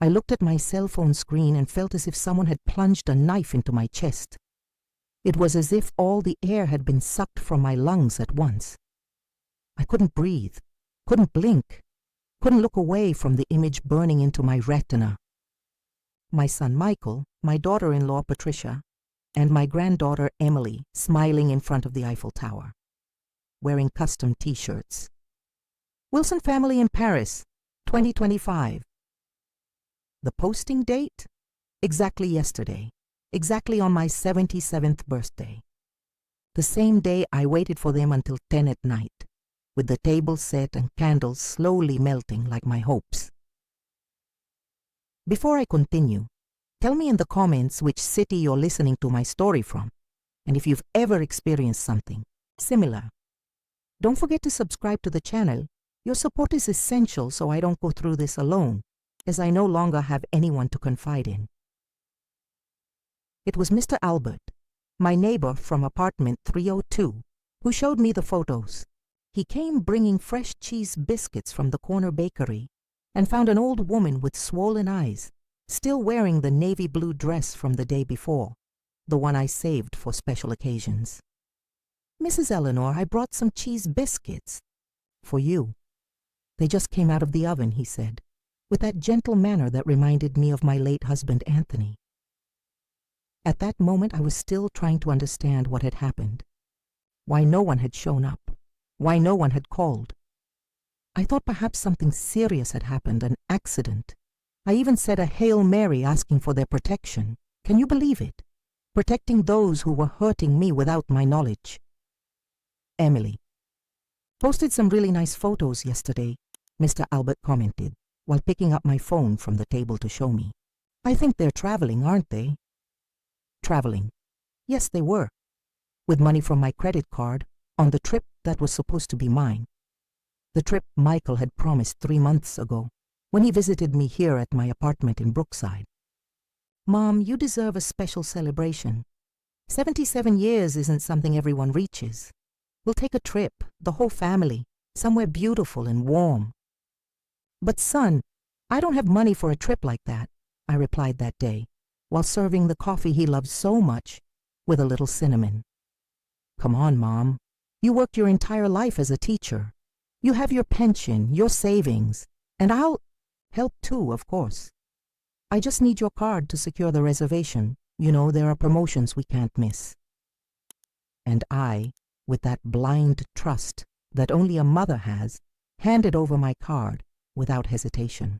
I looked at my cell phone screen and felt as if someone had plunged a knife into my chest. It was as if all the air had been sucked from my lungs at once. I couldn't breathe, couldn't blink, couldn't look away from the image burning into my retina. My son Michael, my daughter-in-law Patricia, and my granddaughter Emily smiling in front of the Eiffel Tower, wearing custom t-shirts. Wilson family in Paris, 2025. The posting date? Exactly yesterday, exactly on my 77th birthday. The same day I waited for them until 10 at night, with the table set and candles slowly melting like my hopes. Before I continue, tell me in the comments which city you're listening to my story from, and if you've ever experienced something similar. Don't forget to subscribe to the channel. Your support is essential so I don't go through this alone, as I no longer have anyone to confide in. It was Mr. Albert, my neighbor from apartment 302, who showed me the photos. He came bringing fresh cheese biscuits from the corner bakery and found an old woman with swollen eyes, still wearing the navy blue dress from the day before, the one I saved for special occasions. "Mrs. Eleanor, I brought some cheese biscuits for you. They just came out of the oven," he said, with that gentle manner that reminded me of my late husband Anthony. At that moment I was still trying to understand what had happened. Why no one had shown up. Why no one had called. I thought perhaps something serious had happened, an accident. I even said a Hail Mary asking for their protection. Can you believe it? Protecting those who were hurting me without my knowledge. Emily. "Posted some really nice photos yesterday," Mr. Albert commented, while picking up my phone from the table to show me. "I think they're traveling, aren't they?" Traveling. Yes, they were. With money from my credit card, on the trip that was supposed to be mine. The trip Michael had promised 3 months ago, when he visited me here at my apartment in Brookside. "Mom, you deserve a special celebration. 77 years isn't something everyone reaches. We'll take a trip, the whole family, somewhere beautiful and warm." "But son, I don't have money for a trip like that," I replied that day, while serving the coffee he loved so much, with a little cinnamon. "Come on, Mom. You worked your entire life as a teacher. You have your pension, your savings, and I'll help too, of course. I just need your card to secure the reservation. You know, there are promotions we can't miss." And I, with that blind trust that only a mother has, handed over my card without hesitation.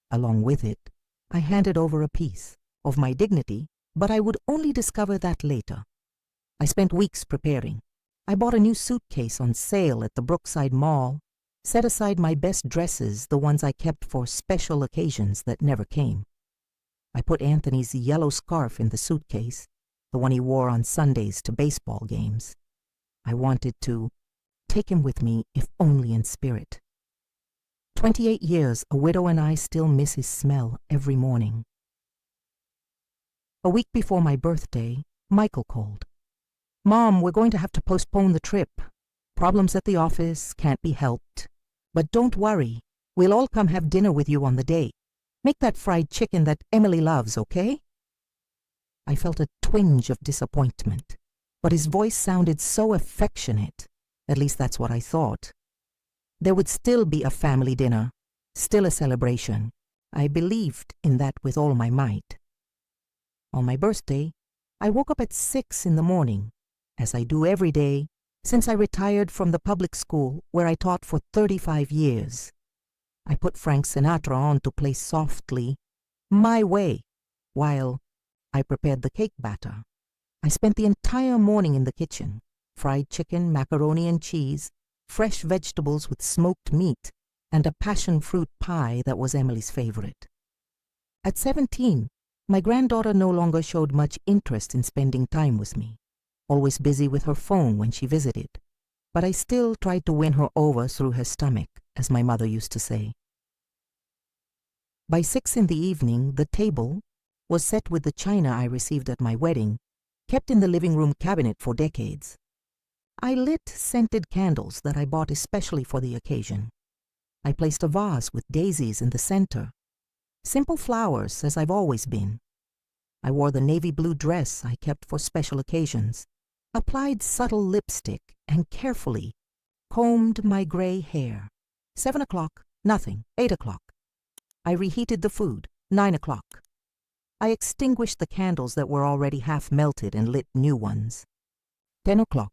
Along with it, I handed over a piece of my dignity, but I would only discover that later. I spent weeks preparing. I bought a new suitcase on sale at the Brookside Mall, set aside my best dresses, the ones I kept for special occasions that never came. I put Anthony's yellow scarf in the suitcase, the one he wore on Sundays to baseball games. I wanted to take him with me, if only in spirit. 28 years, a widow, and I still miss his smell every morning. A week before my birthday, Michael called. "Mom, we're going to have to postpone the trip. Problems at the office, can't be helped. But don't worry, we'll all come have dinner with you on the day. Make that fried chicken that Emily loves, okay?" I felt a twinge of disappointment, but his voice sounded so affectionate. At least that's what I thought. There would still be a family dinner, still a celebration. I believed in that with all my might. On my birthday, I woke up at 6 in the morning, as I do every day since I retired from the public school where I taught for 35 years. I put Frank Sinatra on to play softly, "My Way," while I prepared the cake batter. I spent the entire morning in the kitchen. Fried chicken, macaroni and cheese, fresh vegetables with smoked meat, and a passion fruit pie that was Emily's favorite. At 17, my granddaughter no longer showed much interest in spending time with me, always busy with her phone when she visited, but I still tried to win her over through her stomach, as my mother used to say. By 6 in the evening, the table was set with the china I received at my wedding, kept in the living room cabinet for decades. I lit scented candles that I bought especially for the occasion. I placed a vase with daisies in the center. Simple flowers, as I've always been. I wore the navy blue dress I kept for special occasions, applied subtle lipstick, and carefully combed my gray hair. 7 o'clock, nothing. 8 o'clock. I reheated the food. 9 o'clock. I extinguished the candles that were already half melted and lit new ones. 10 o'clock.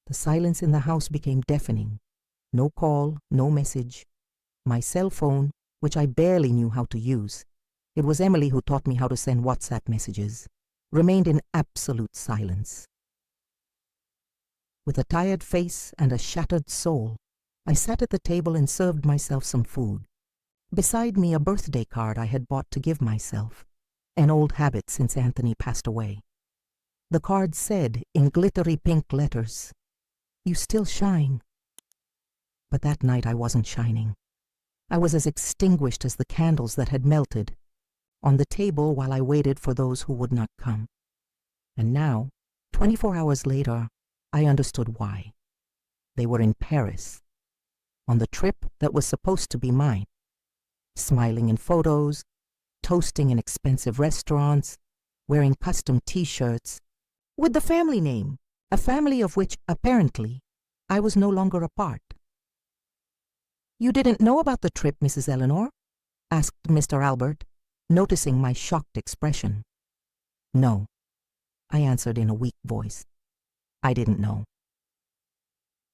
The silence in the house became deafening. No call, no message. My cell phone, which I barely knew how to use, it was Emily who taught me how to send WhatsApp messages, remained in absolute silence. With a tired face and a shattered soul, I sat at the table and served myself some food. Beside me, a birthday card I had bought to give myself, an old habit since Anthony passed away. The card said, in glittery pink letters, "You still shine." But that night I wasn't shining. I was as extinguished as the candles that had melted on the table while I waited for those who would not come. And now, 24 hours later, I understood why. They were in Paris, on the trip that was supposed to be mine, smiling in photos, toasting in expensive restaurants, wearing custom T-shirts, with the family name, a family of which, apparently, I was no longer a part. "You didn't know about the trip, Mrs. Eleanor?" asked Mr. Albert, noticing my shocked expression. "No," I answered in a weak voice. "I didn't know."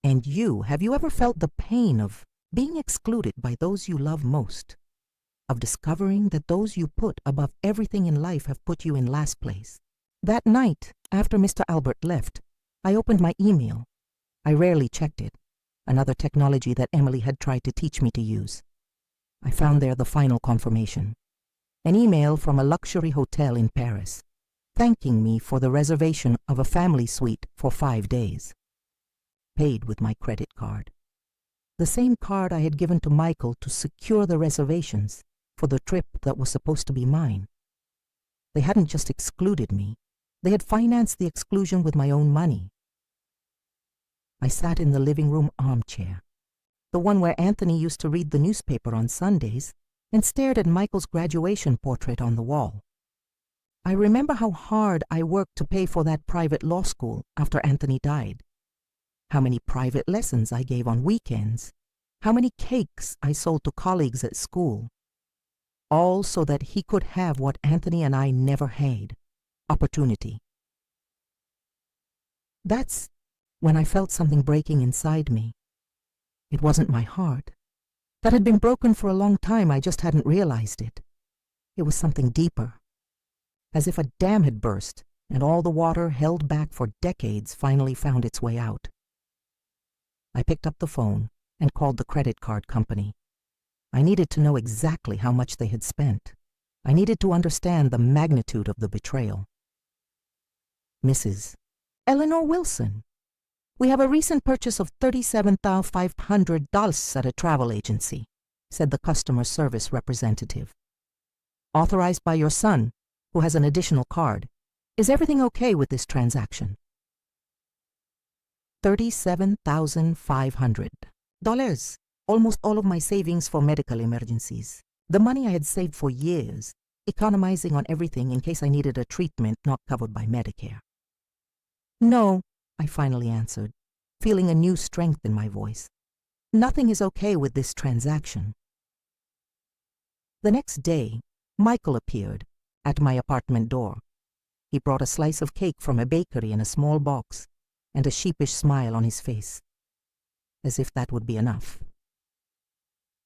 "And have you ever felt the pain of being excluded by those you love most, of discovering that those you put above everything in life have put you in last place?" That night, after Mr. Albert left, I opened my email. I rarely checked it, another technology that Emily had tried to teach me to use. I found there the final confirmation. An email from a luxury hotel in Paris, thanking me for the reservation of a family suite for 5 days. Paid with my credit card. The same card I had given to Michael to secure the reservations for the trip that was supposed to be mine. They hadn't just excluded me, they had financed the exclusion with my own money. I sat in the living room armchair, the one where Anthony used to read the newspaper on Sundays, and stared at Michael's graduation portrait on the wall. I remember how hard I worked to pay for that private law school after Anthony died, how many private lessons I gave on weekends, how many cakes I sold to colleagues at school, all so that he could have what Anthony and I never had, opportunity. That's when I felt something breaking inside me. It wasn't my heart. That had been broken for a long time, I just hadn't realized it. It was something deeper. As if a dam had burst, and all the water held back for decades finally found its way out. I picked up the phone and called the credit card company. I needed to know exactly how much they had spent. I needed to understand the magnitude of the betrayal. "Mrs. Eleanor Wilson, we have a recent purchase of $37,500 at a travel agency," said the customer service representative. "Authorized by your son, who has an additional card. Is everything okay with this transaction?" $37,500. Almost all of my savings for medical emergencies. The money I had saved for years, economizing on everything in case I needed a treatment not covered by Medicare. "No," I finally answered, feeling a new strength in my voice. "Nothing is okay with this transaction." The next day, Michael appeared at my apartment door. He brought a slice of cake from a bakery in a small box and a sheepish smile on his face, as if that would be enough.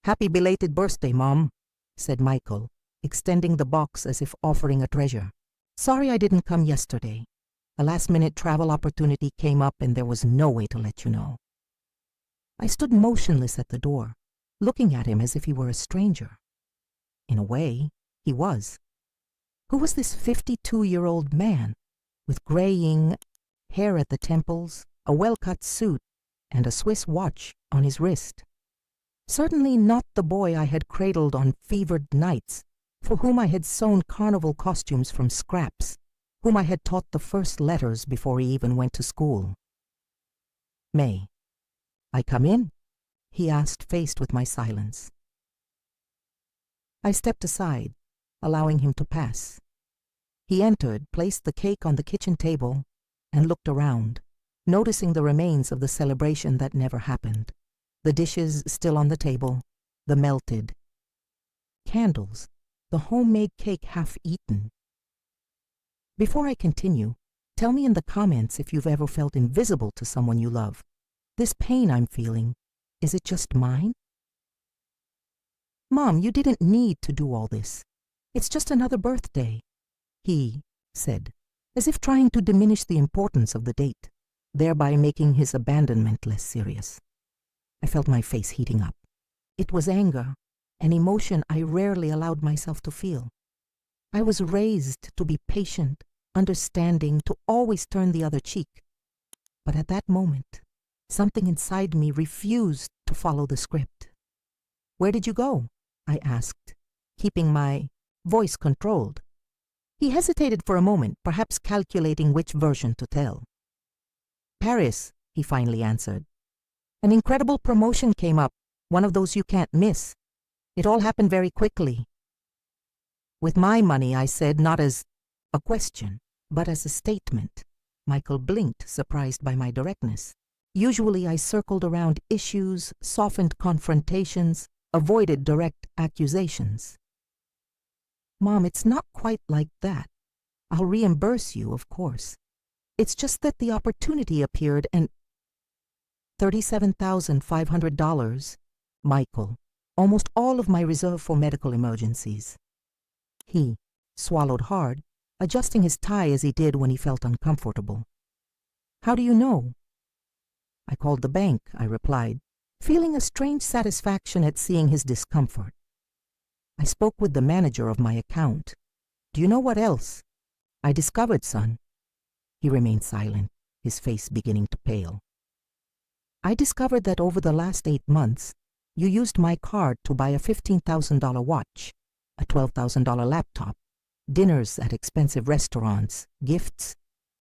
"Happy belated birthday, Mom," said Michael, extending the box as if offering a treasure. "Sorry I didn't come yesterday. A last-minute travel opportunity came up and there was no way to let you know." I stood motionless at the door, looking at him as if he were a stranger. In a way, he was. Who was this 52-year-old man, with graying hair at the temples, a well-cut suit, and a Swiss watch on his wrist? Certainly not the boy I had cradled on fevered nights, for whom I had sewn carnival costumes from scraps, whom I had taught the first letters before he even went to school. "May I come in?" he asked, faced with my silence. I stepped aside, allowing him to pass. He entered, placed the cake on the kitchen table, and looked around, noticing the remains of the celebration that never happened. The dishes still on the table, the melted candles, the homemade cake half eaten. Before I continue, tell me in the comments if you've ever felt invisible to someone you love. This pain I'm feeling, is it just mine? Mom, you didn't need to do all this. It's just another birthday, he said, as if trying to diminish the importance of the date, thereby making his abandonment less serious. I felt my face heating up. It was anger, an emotion I rarely allowed myself to feel. I was raised to be patient, understanding, to always turn the other cheek. But at that moment, something inside me refused to follow the script. Where did you go? I asked, keeping my voice controlled. He hesitated for a moment, perhaps calculating which version to tell. Paris, he finally answered. An incredible promotion came up, one of those you can't miss. It all happened very quickly. With my money, I said, not as a question, but as a statement. Michael blinked, surprised by my directness. Usually I circled around issues, softened confrontations, avoided direct accusations. Mom, it's not quite like that. I'll reimburse you, of course. It's just that the opportunity appeared and $37,500, Michael, almost all of my reserve for medical emergencies. He swallowed hard, adjusting his tie as he did when he felt uncomfortable. How do you know? I called the bank, I replied, feeling a strange satisfaction at seeing his discomfort. I spoke with the manager of my account. Do you know what else? I discovered, son. He remained silent, his face beginning to pale. I discovered that over the last 8 months, you used my card to buy a $15,000 watch, a $12,000 laptop, dinners at expensive restaurants, gifts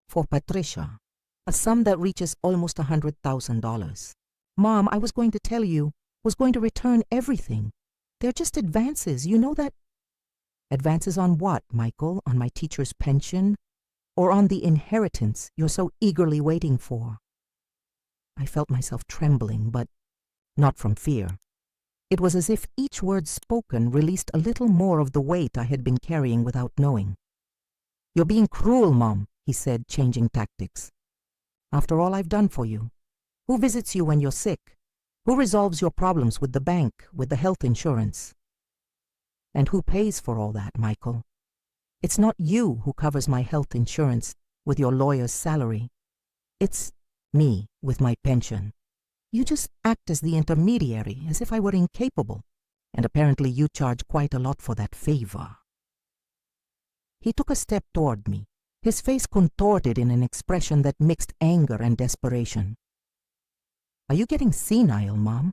for Patricia, a sum that reaches almost $100,000. Mom, I was going to tell you, was going to return everything. They're just advances, you know that. Advances on what, Michael? On my teacher's pension? Or on the inheritance you're so eagerly waiting for? I felt myself trembling, but not from fear. It was as if each word spoken released a little more of the weight I had been carrying without knowing. You're being cruel, Mom, he said, changing tactics. After all I've done for you. Who visits you when you're sick? Who resolves your problems with the bank, with the health insurance? And who pays for all that, Michael? It's not you who covers my health insurance with your lawyer's salary. It's me with my pension. You just act as the intermediary, as if I were incapable, and apparently you charge quite a lot for that favor. He took a step toward me, his face contorted in an expression that mixed anger and desperation. Are you getting senile, Mom?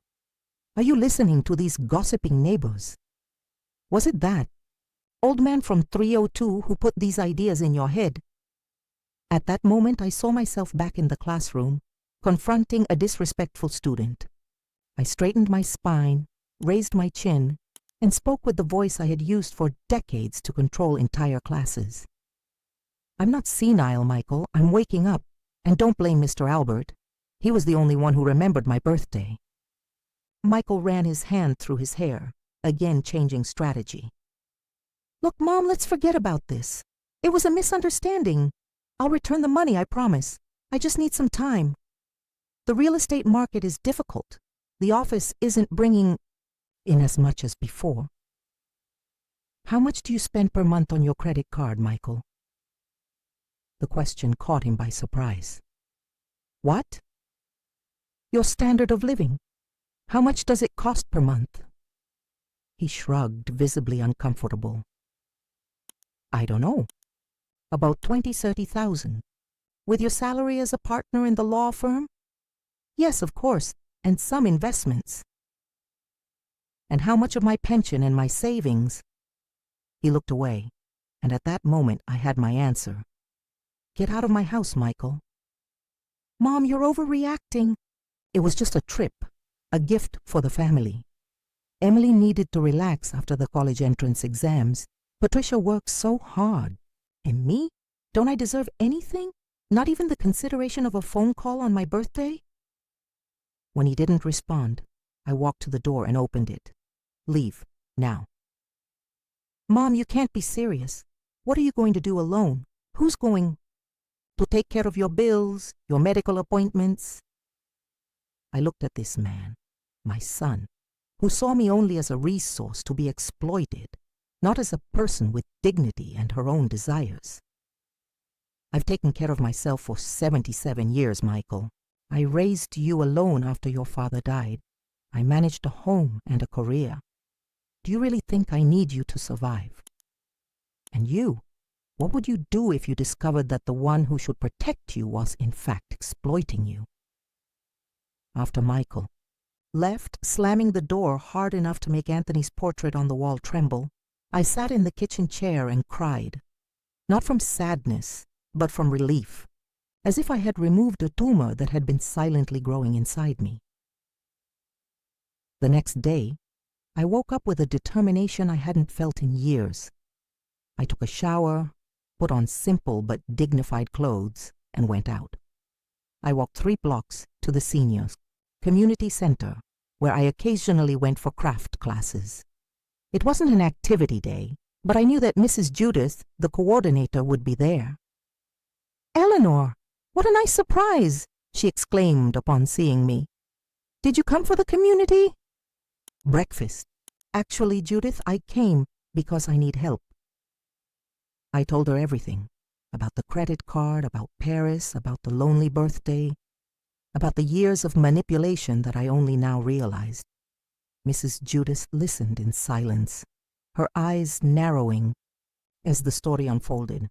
Are you listening to these gossiping neighbors? Was it that old man from 302 who put these ideas in your head? At that moment, I saw myself back in the classroom, confronting a disrespectful student. I straightened my spine, raised my chin, and spoke with the voice I had used for decades to control entire classes. I'm not senile, Michael. I'm waking up. And don't blame Mr. Albert. He was the only one who remembered my birthday. Michael ran his hand through his hair, again changing strategy. Look, Mom, let's forget about this. It was a misunderstanding. I'll return the money, I promise. I just need some time. The real estate market is difficult. The office isn't bringing in as much as before. How much do you spend per month on your credit card, Michael? The question caught him by surprise. What? Your standard of living. How much does it cost per month? He shrugged, visibly uncomfortable. I don't know. About 20,000-30,000. With your salary as a partner in the law firm? Yes, of course, and some investments. And how much of my pension and my savings? He looked away, and at that moment I had my answer. Get out of my house, Michael. Mom, you're overreacting. It was just a trip, a gift for the family. Emily needed to relax after the college entrance exams. Patricia works so hard. And me? Don't I deserve anything? Not even the consideration of a phone call on my birthday? When he didn't respond, I walked to the door and opened it. Leave, now. Mom, you can't be serious. What are you going to do alone? Who's going to take care of your bills, your medical appointments? I looked at this man, my son, who saw me only as a resource to be exploited, not as a person with dignity and her own desires. I've taken care of myself for 77 years, Michael. I raised you alone after your father died. I managed a home and a career. Do you really think I need you to survive? And you, what would you do if you discovered that the one who should protect you was in fact exploiting you? After Michael left, slamming the door hard enough to make Anthony's portrait on the wall tremble, I sat in the kitchen chair and cried, not from sadness, but from relief, as if I had removed a tumor that had been silently growing inside me. The next day, I woke up with a determination I hadn't felt in years. I took a shower, put on simple but dignified clothes, and went out. I walked 3 blocks to the seniors' community center, where I occasionally went for craft classes. It wasn't an activity day, but I knew that Mrs. Judith, the coordinator, would be there. "Eleanor, what a nice surprise!" she exclaimed upon seeing me. "Did you come for the community?" "Breakfast. Actually, Judith, I came because I need help." I told her everything, about the credit card, about Paris, about the lonely birthday, about the years of manipulation that I only now realized. Mrs. Judith listened in silence, her eyes narrowing as the story unfolded.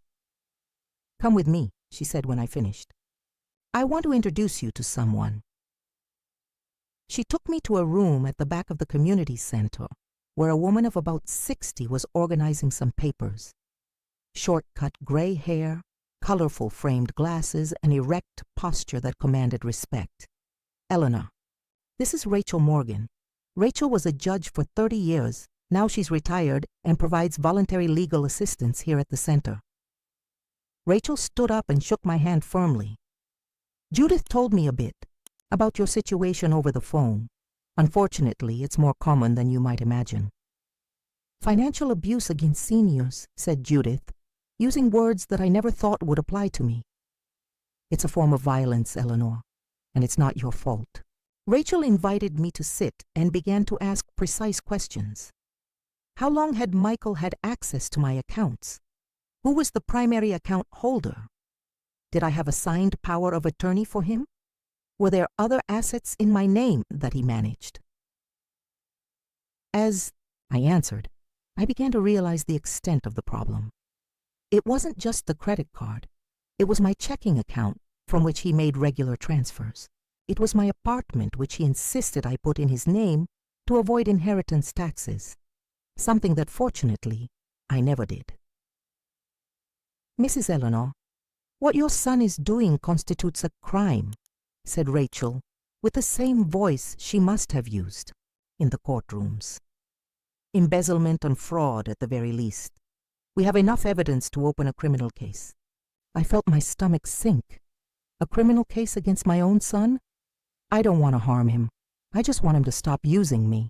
"Come with me," she said when I finished. "I want to introduce you to someone." She took me to a room at the back of the community center, where a woman of about 60 was organizing some papers. Short-cut gray hair, colorful framed glasses, an erect posture that commanded respect. "Eleanor, this is Rachel Morgan. Rachel was a judge for 30 years. Now she's retired and provides voluntary legal assistance here at the center." Rachel stood up and shook my hand firmly. "Judith told me a bit about your situation over the phone. Unfortunately, it's more common than you might imagine." "Financial abuse against seniors," said Judith, using words that I never thought would apply to me. "It's a form of violence, Eleanor, and it's not your fault." Rachel invited me to sit and began to ask precise questions. How long had Michael had access to my accounts? Who was the primary account holder? Did I have a signed power of attorney for him? Were there other assets in my name that he managed? As I answered, I began to realize the extent of the problem. It wasn't just the credit card. It was my checking account from which he made regular transfers. It was my apartment which he insisted I put in his name to avoid inheritance taxes, something that fortunately I never did. "Mrs. Eleanor, what your son is doing constitutes a crime," said Rachel, with the same voice she must have used in the courtrooms. "Embezzlement and fraud at the very least. We have enough evidence to open a criminal case." I felt my stomach sink. A criminal case against my own son? I don't want to harm him. I just want him to stop using me.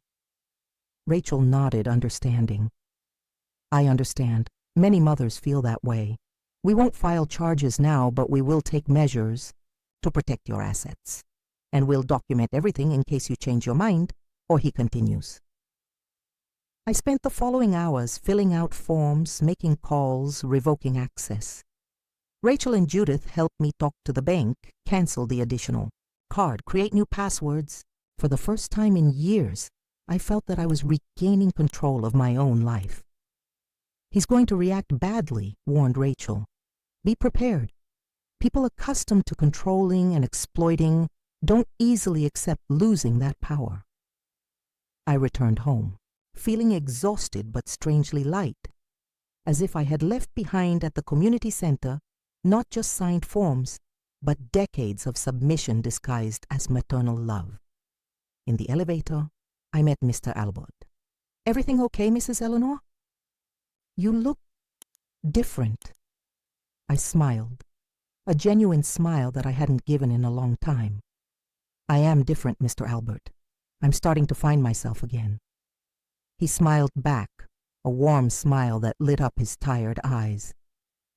Rachel nodded, understanding. "I understand. Many mothers feel that way. We won't file charges now, but we will take measures to protect your assets. And we'll document everything in case you change your mind," or he continues. I spent the following hours filling out forms, making calls, revoking access. Rachel and Judith helped me talk to the bank, cancel the additional card, create new passwords. For the first time in years, I felt that I was regaining control of my own life. "He's going to react badly," warned Rachel. "Be prepared. People accustomed to controlling and exploiting don't easily accept losing that power." I returned home, feeling exhausted but strangely light, as if I had left behind at the community center not just signed forms, but decades of submission disguised as maternal love. In the elevator, I met Mr. Albert. Everything okay, Mrs. Eleanor? You look different. I smiled, a genuine smile that I hadn't given in a long time. I am different, Mr. Albert. I'm starting to find myself again. He smiled back, a warm smile that lit up his tired eyes.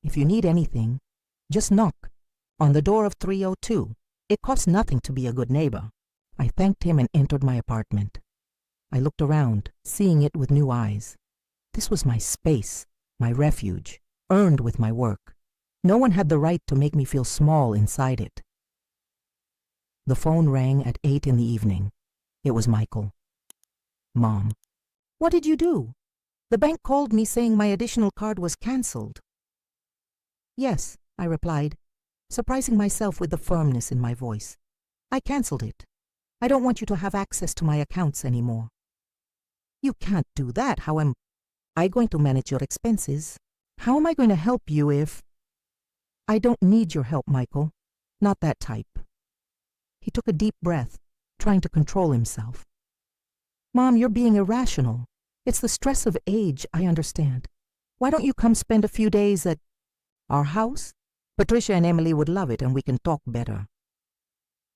If you need anything, just knock on the door of 302. It costs nothing to be a good neighbor. I thanked him and entered my apartment. I looked around, seeing it with new eyes. This was my space, my refuge, earned with my work. No one had the right to make me feel small inside it. The phone rang at 8 in the evening. It was Michael. Mom. What did you do? The bank called me saying my additional card was cancelled. Yes, I replied, surprising myself with the firmness in my voice. I cancelled it. I don't want you to have access to my accounts anymore. You can't do that. How am I going to manage your expenses? How am I going to help you if... I don't need your help, Michael. Not that type. He took a deep breath, trying to control himself. Mom, you're being irrational. It's the stress of age, I understand. Why don't you come spend a few days at our house? Patricia and Emily would love it and we can talk better.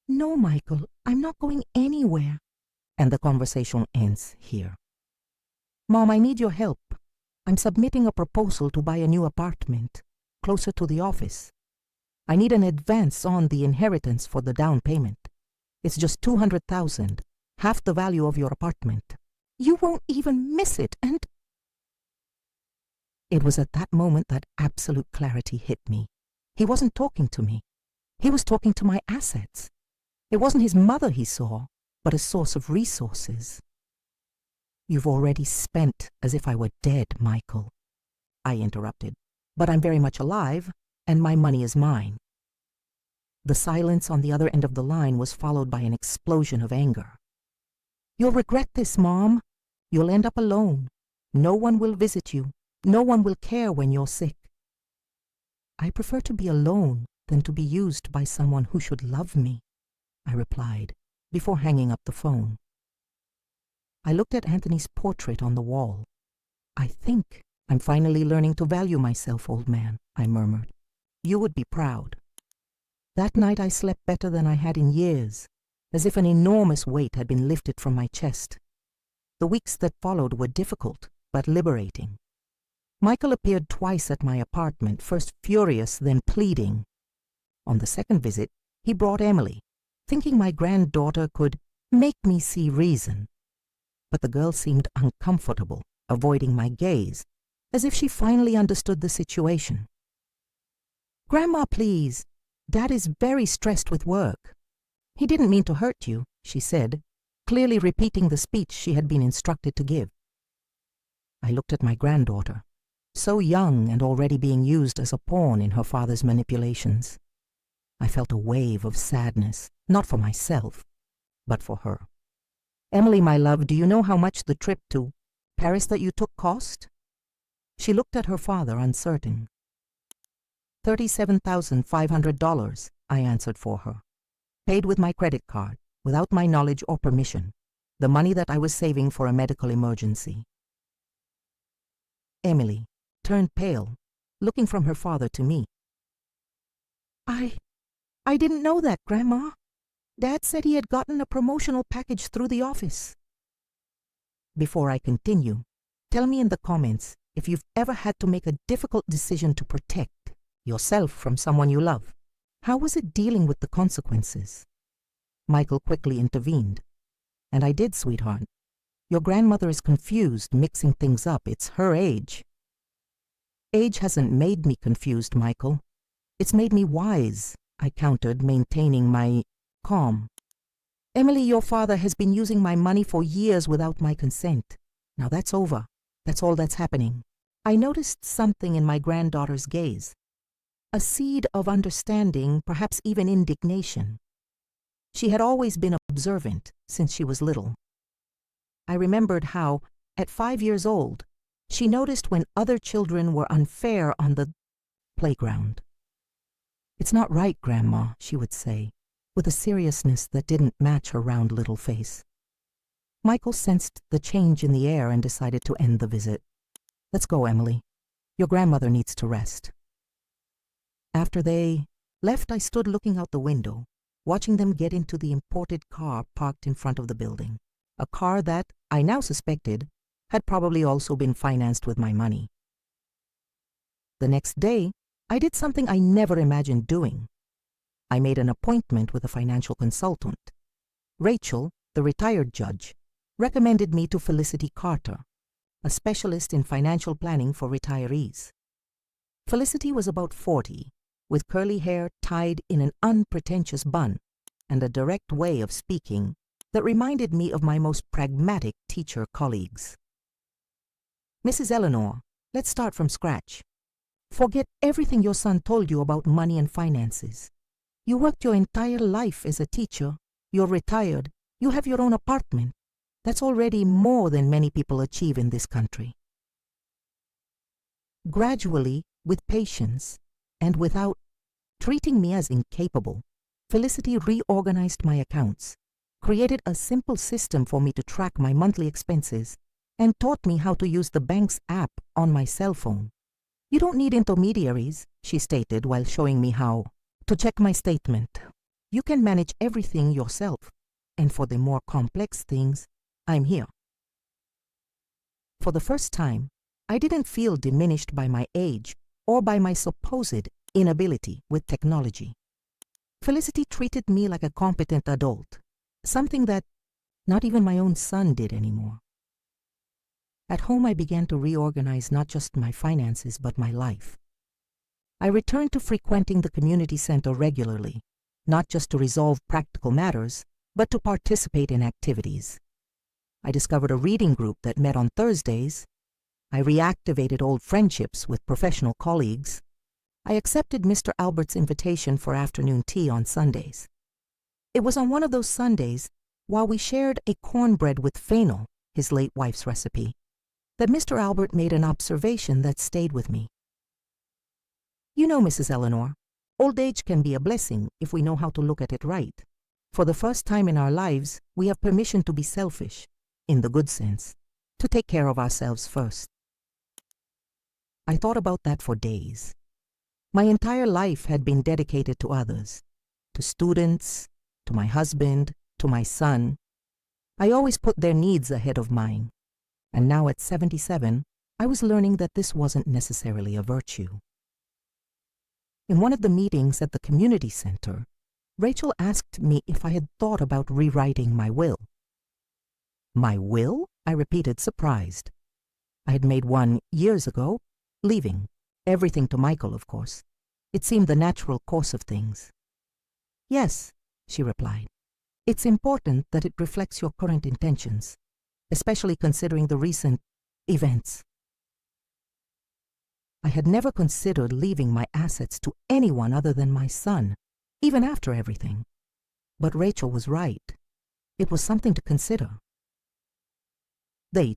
No, Michael, I'm not going anywhere. And the conversation ends here. Mom, I need your help. I'm submitting a proposal to buy a new apartment, closer to the office. I need an advance on the inheritance for the down payment. It's just $200,000, half the value of your apartment. You won't even miss it, and... It was at that moment that absolute clarity hit me. He wasn't talking to me. He was talking to my assets. It wasn't his mother he saw, but a source of resources. You've already spent as if I were dead, Michael. I interrupted. But I'm very much alive, and my money is mine. The silence on the other end of the line was followed by an explosion of anger. You'll regret this, Mom. You'll end up alone. No one will visit you. No one will care when you're sick. I prefer to be alone than to be used by someone who should love me, I replied, before hanging up the phone. I looked at Anthony's portrait on the wall. I think I'm finally learning to value myself, old man, I murmured. You would be proud. That night I slept better than I had in years, as if an enormous weight had been lifted from my chest. The weeks that followed were difficult, but liberating. Michael appeared twice at my apartment, first furious, then pleading. On the second visit, he brought Emily, thinking my granddaughter could make me see reason. But the girl seemed uncomfortable, avoiding my gaze, as if she finally understood the situation. Grandma, please. Dad is very stressed with work. He didn't mean to hurt you, she said, clearly repeating the speech she had been instructed to give. I looked at my granddaughter, so young and already being used as a pawn in her father's manipulations. I felt a wave of sadness, not for myself, but for her. Emily, my love, do you know how much the trip to Paris that you took cost? She looked at her father, uncertain. $37,500, I answered for her. Paid with my credit card, without my knowledge or permission, the money that I was saving for a medical emergency. Emily turned pale, looking from her father to me. I didn't know that, Grandma. Dad said he had gotten a promotional package through the office. Before I continue, tell me in the comments if you've ever had to make a difficult decision to protect yourself from someone you love. How was it dealing with the consequences? Michael quickly intervened. And I did, sweetheart. Your grandmother is confused, mixing things up. It's her age. Age hasn't made me confused, Michael. It's made me wise, I countered, maintaining my calm. Emily, your father has been using my money for years without my consent. Now that's over. That's all that's happening. I noticed something in my granddaughter's gaze. A seed of understanding, perhaps even indignation. She had always been observant since she was little. I remembered how, at 5 years old, she noticed when other children were unfair on the playground. It's not right, Grandma, she would say, with a seriousness that didn't match her round little face. Michael sensed the change in the air and decided to end the visit. "Let's go, Emily. Your grandmother needs to rest." After they left, I stood looking out the window, watching them get into the imported car parked in front of the building, a car that, I now suspected, had probably also been financed with my money. The next day, I did something I never imagined doing. I made an appointment with a financial consultant. Rachel, the retired judge, recommended me to Felicity Carter, a specialist in financial planning for retirees. Felicity was about 40, with curly hair tied in an unpretentious bun and a direct way of speaking that reminded me of my most pragmatic teacher colleagues. "Mrs. Eleanor, let's start from scratch. Forget everything your son told you about money and finances. You worked your entire life as a teacher, you're retired, you have your own apartment. That's already more than many people achieve in this country." Gradually, with patience, and without treating me as incapable, Felicity reorganized my accounts, created a simple system for me to track my monthly expenses, and taught me how to use the bank's app on my cell phone. "You don't need intermediaries," she stated while showing me how to check my statement. "You can manage everything yourself, and for the more complex things, I'm here." For the first time, I didn't feel diminished by my age or by my supposed inability with technology. Felicity treated me like a competent adult, something that not even my own son did anymore. At home, I began to reorganize not just my finances, but my life. I returned to frequenting the community center regularly, not just to resolve practical matters, but to participate in activities. I discovered a reading group that met on Thursdays. I reactivated old friendships with professional colleagues. I accepted Mr. Albert's invitation for afternoon tea on Sundays. It was on one of those Sundays, while we shared a cornbread with fennel, his late wife's recipe, that Mr. Albert made an observation that stayed with me. "You know, Mrs. Eleanor, old age can be a blessing if we know how to look at it right. For the first time in our lives, we have permission to be selfish, in the good sense, to take care of ourselves first." I thought about that for days. My entire life had been dedicated to others, to students, to my husband, to my son. I always put their needs ahead of mine. And now at 77, I was learning that this wasn't necessarily a virtue. In one of the meetings at the community center, Rachel asked me if I had thought about rewriting my will. "My will?" I repeated, surprised. I had made one years ago, leaving everything to Michael, of course. It seemed the natural course of things. "Yes," she replied. "It's important that it reflects your current intentions, especially considering the recent events." I had never considered leaving my assets to anyone other than my son, even after everything. But Rachel was right. It was something to consider. That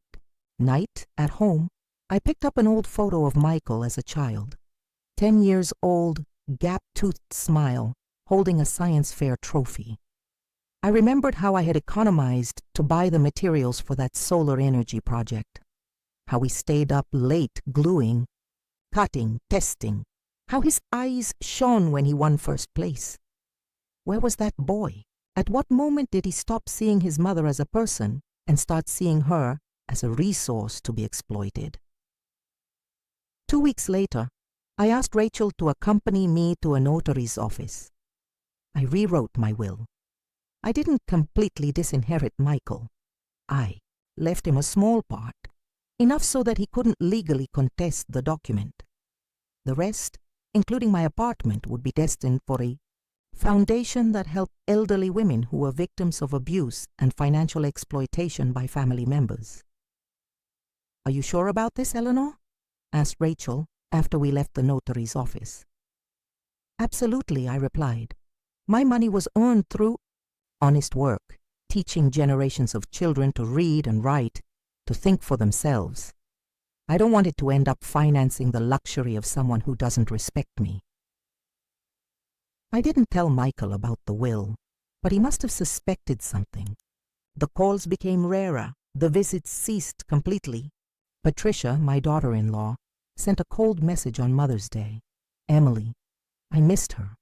night, at home, I picked up an old photo of Michael as a child, 10 years old, gap-toothed smile, holding a science fair trophy. I remembered how I had economized to buy the materials for that solar energy project, how we stayed up late gluing, cutting, testing, how his eyes shone when he won first place. Where was that boy? At what moment did he stop seeing his mother as a person and start seeing her as a resource to be exploited? 2 weeks later, I asked Rachel to accompany me to a notary's office. I rewrote my will. I didn't completely disinherit Michael. I left him a small part, enough so that he couldn't legally contest the document. The rest, including my apartment, would be destined for a foundation that helped elderly women who were victims of abuse and financial exploitation by family members. "Are you sure about this, Eleanor?" asked Rachel after we left the notary's office. "Absolutely," I replied. "My money was earned through honest work, teaching generations of children to read and write, to think for themselves. I don't want it to end up financing the luxury of someone who doesn't respect me." I didn't tell Michael about the will, but he must have suspected something. The calls became rarer. The visits ceased completely. Patricia, my daughter-in-law, sent a cold message on Mother's Day. Emily, I missed her.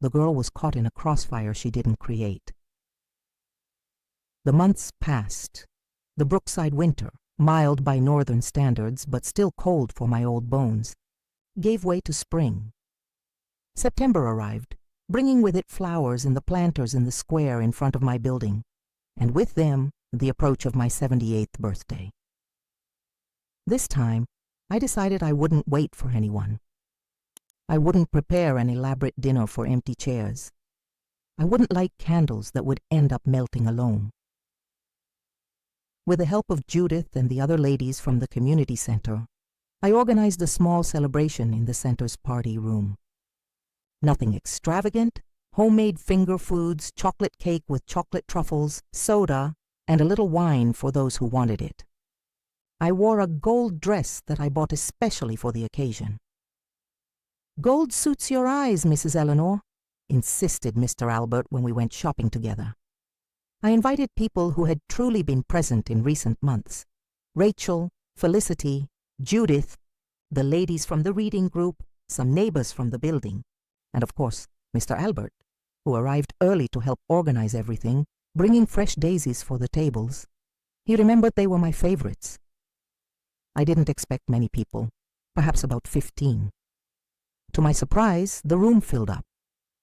The girl was caught in a crossfire she didn't create. The months passed. The Brookside winter, mild by northern standards but still cold for my old bones, gave way to spring. September arrived, bringing with it flowers in the planters in the square in front of my building, and with them the approach of my 78th birthday. This time, I decided I wouldn't wait for anyone. I wouldn't prepare an elaborate dinner for empty chairs. I wouldn't light candles that would end up melting alone. With the help of Judith and the other ladies from the community center, I organized a small celebration in the center's party room. Nothing extravagant, homemade finger foods, chocolate cake with chocolate truffles, soda, and a little wine for those who wanted it. I wore a gold dress that I bought especially for the occasion. "Gold suits your eyes, Mrs. Eleanor," insisted Mr. Albert when we went shopping together. I invited people who had truly been present in recent months: Rachel, Felicity, Judith, the ladies from the reading group, some neighbors from the building, and of course, Mr. Albert, who arrived early to help organize everything, bringing fresh daisies for the tables. He remembered they were my favorites. I didn't expect many people, perhaps about 15. To my surprise, the room filled up.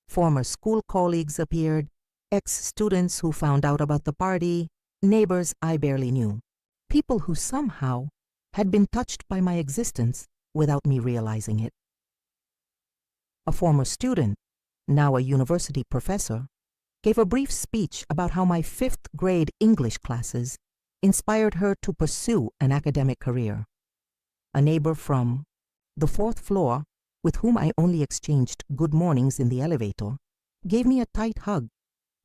Former school colleagues appeared, ex-students who found out about the party, neighbors I barely knew, people who somehow had been touched by my existence without me realizing it. A former student, now a university professor, gave a brief speech about how my 5th grade English classes inspired her to pursue an academic career. A neighbor from the 4th floor, with whom I only exchanged good mornings in the elevator, gave me a tight hug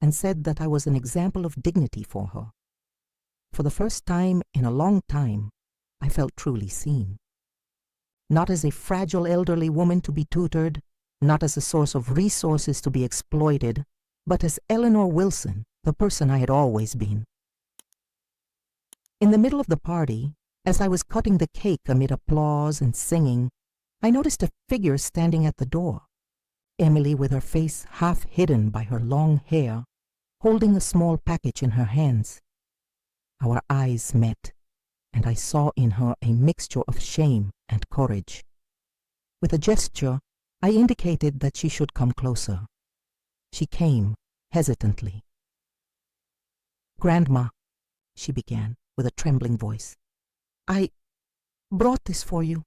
and said that I was an example of dignity for her. For the first time in a long time, I felt truly seen. Not as a fragile elderly woman to be tutored, not as a source of resources to be exploited, but as Eleanor Wilson, the person I had always been. In the middle of the party, as I was cutting the cake amid applause and singing, I noticed a figure standing at the door. Emily, with her face half hidden by her long hair, holding a small package in her hands. Our eyes met, and I saw in her a mixture of shame and courage. With a gesture, I indicated that she should come closer. She came, hesitantly. "Grandma," she began, with a trembling voice, "I brought this for you."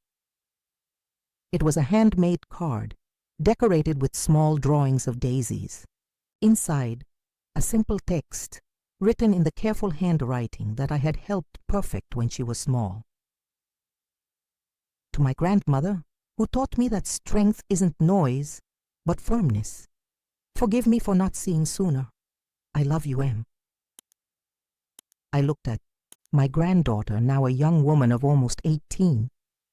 It was a handmade card, decorated with small drawings of daisies. Inside, a simple text, written in the careful handwriting that I had helped perfect when she was small. "To my grandmother, who taught me that strength isn't noise, but firmness. Forgive me for not seeing sooner. I love you, Em." I looked at my granddaughter, now a young woman of almost 18,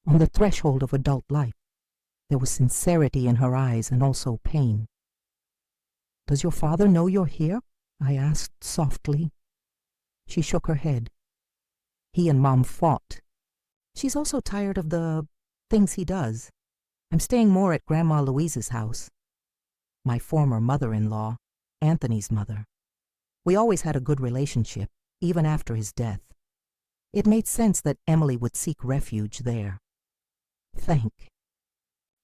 on the threshold of adult life. There was sincerity in her eyes and also pain. "Does your father know you're here?" I asked softly. She shook her head. "He and Mom fought. She's also tired of the things he does. I'm staying more at Grandma Louise's house." My former mother-in-law, Anthony's mother. We always had a good relationship, even after his death. It made sense that Emily would seek refuge there. "Thank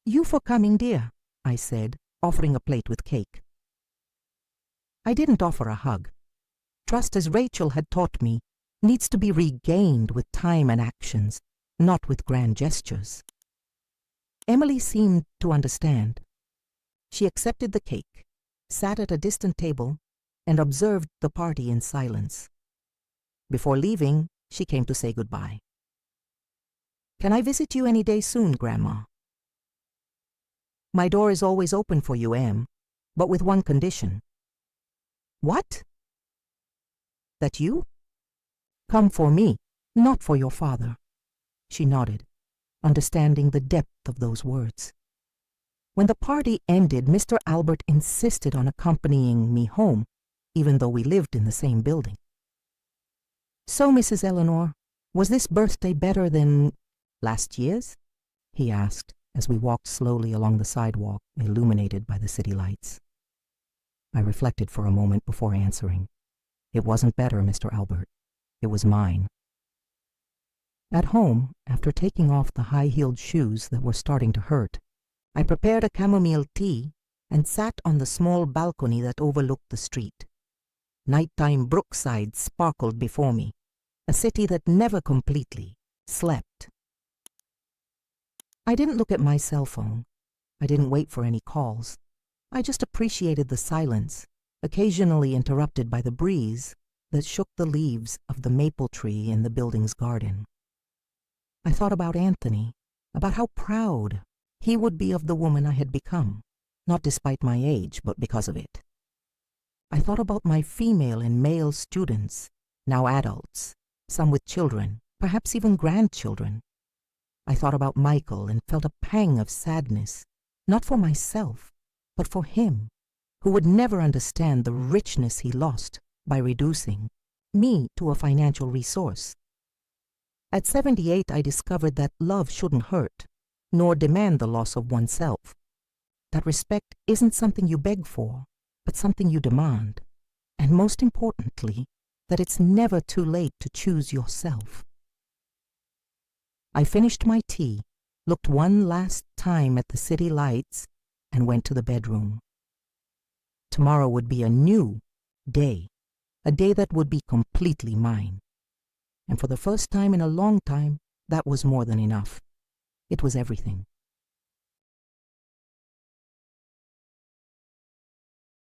you for coming, dear," I said, offering a plate with cake. I didn't offer a hug. Trust, as Rachel had taught me, needs to be regained with time and actions, not with grand gestures. Emily seemed to understand. She accepted the cake, sat at a distant table, and observed the party in silence. Before leaving, she came to say goodbye. "Can I visit you any day soon, Grandma?" "My door is always open for you, Em, but with one condition." "What?" "That you come for me, not for your father." She nodded, understanding the depth of those words. When the party ended, Mr. Albert insisted on accompanying me home, even though we lived in the same building. "So, Mrs. Eleanor, was this birthday better than last year's?" he asked as we walked slowly along the sidewalk illuminated by the city lights. I reflected for a moment before answering. It wasn't better, Mr. Albert. It was mine. At home, after taking off the high-heeled shoes that were starting to hurt, I prepared a chamomile tea and sat on the small balcony that overlooked the street. Nighttime Brookside sparkled before me, a city that never completely slept. I didn't look at my cell phone. I didn't wait for any calls. I just appreciated the silence, occasionally interrupted by the breeze that shook the leaves of the maple tree in the building's garden. I thought about Anthony, about how proud he would be of the woman I had become, not despite my age, but because of it. I thought about my female and male students, now adults, some with children, perhaps even grandchildren. I thought about Michael and felt a pang of sadness, not for myself, but for him, who would never understand the richness he lost by reducing me to a financial resource. At 78, I discovered that love shouldn't hurt, nor demand the loss of oneself. That respect isn't something you beg for, but something you demand. And most importantly, that it's never too late to choose yourself. I finished my tea, looked one last time at the city lights, and went to the bedroom. Tomorrow would be a new day, a day that would be completely mine. And for the first time in a long time, that was more than enough. It was everything.